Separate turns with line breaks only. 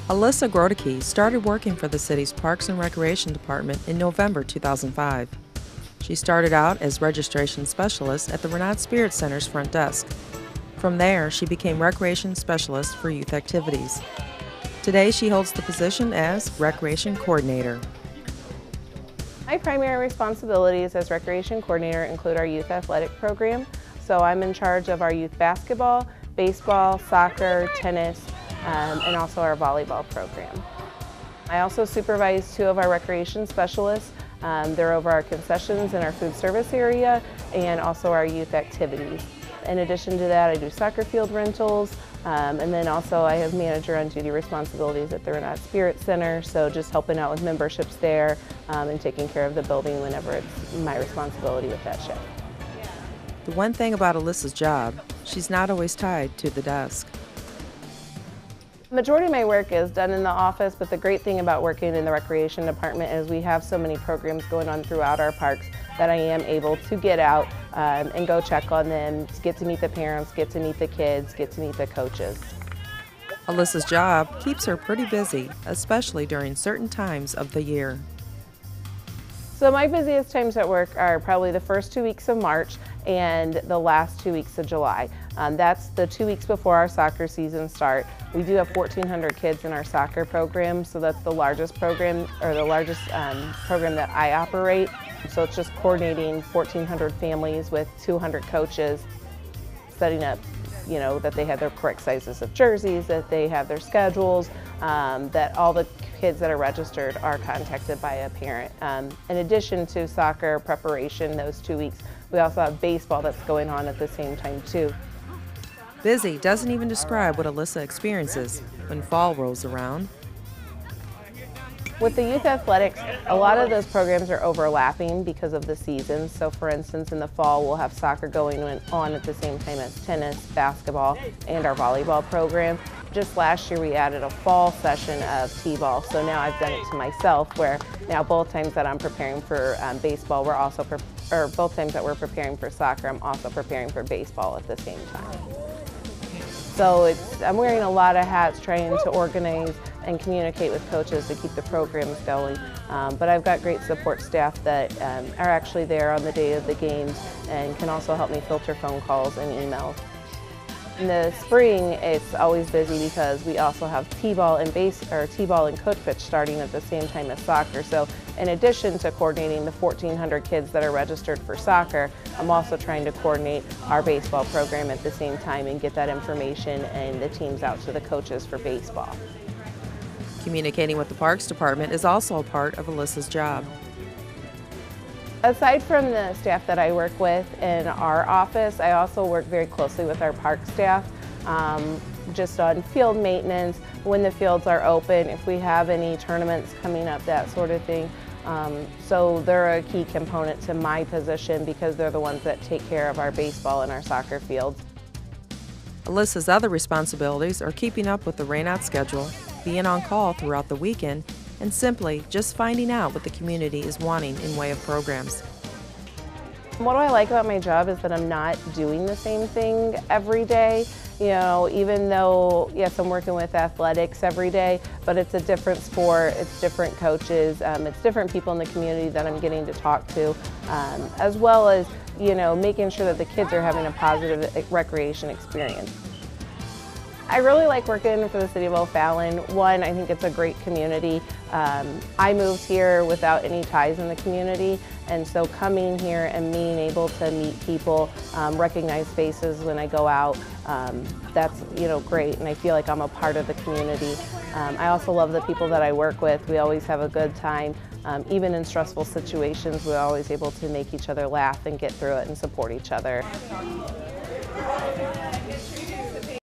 Alyssa Groeteke started working for the city's Parks and Recreation Department in November 2005. She started out as registration specialist at the Renowned Spirit Center's front desk. From there, she became recreation specialist for youth activities. Today, she holds the position as recreation coordinator.
My primary responsibilities as recreation coordinator include our youth athletic program. So I'm in charge of our youth basketball, baseball, soccer, tennis, and also our volleyball program. I also supervise 2 of our recreation specialists. They're over our concessions and our food service area and also our youth activities. In addition to that, I do soccer field rentals, and then also I have manager on duty responsibilities at the Renowned Spirit Center, so just helping out with memberships there and taking care of the building whenever it's my responsibility with that shift.
The one thing about Alyssa's job, she's not always tied to the desk.
The majority of my work is done in the office, but the great thing about working in the recreation department is we have so many programs going on throughout our parks that I am able to get out and go check on them, get to meet the parents, get to meet the kids, get to meet the coaches.
Alyssa's job keeps her pretty busy, especially during certain times of the year.
So my busiest times at work are probably the first 2 weeks of March and the last 2 weeks of July. That's the 2 weeks before our soccer season start. We do have 1,400 kids in our soccer program, so that's the largest program, or the largest program that I operate. So it's just coordinating 1,400 families with 200 coaches, setting up, that they have their correct sizes of jerseys, that they have their schedules, that all the kids that are registered are contacted by a parent. In addition to soccer preparation those 2 weeks, we also have baseball that's going on at the same time too.
Busy doesn't even describe what Alyssa experiences when fall rolls around.
With the youth athletics, a lot of those programs are overlapping because of the seasons. So for instance, in the fall, we'll have soccer going on at the same time as tennis, basketball, and our volleyball program. Just last year, we added a fall session of t-ball. So now I've done it to myself, where now both times that I'm preparing for baseball, we're also, both times that we're preparing for soccer, I'm also preparing for baseball at the same time. So I'm wearing a lot of hats trying to organize and communicate with coaches to keep the programs going. But I've got great support staff that are actually there on the day of the games and can also help me filter phone calls and emails. In the spring, it's always busy because we also have t-ball and t-ball and coach pitch starting at the same time as soccer. So in addition to coordinating the 1,400 kids that are registered for soccer, I'm also trying to coordinate our baseball program at the same time and get that information and the teams out to the coaches for baseball.
Communicating with the Parks Department is also a part of Alyssa's job.
Aside from the staff that I work with in our office, I also work very closely with our park staff, just on field maintenance, when the fields are open, if we have any tournaments coming up, that sort of thing. So they're a key component to my position because they're the ones that take care of our baseball and our soccer fields.
Alyssa's other responsibilities are keeping up with the rainout schedule, being on call throughout the weekend, and simply just finding out what the community is wanting in way of programs.
What I like about my job is that I'm not doing the same thing every day. Even though, yes, I'm working with athletics every day, but it's a different sport, it's different coaches, it's different people in the community that I'm getting to talk to, as well as, making sure that the kids are having a positive recreation experience. I really like working for the city of O'Fallon. One, I think it's a great community. I moved here without any ties in the community, and so coming here and being able to meet people, recognize faces when I go out, that's great, and I feel like I'm a part of the community. I also love the people that I work with. We always have a good time. Even in stressful situations, we're always able to make each other laugh and get through it and support each other.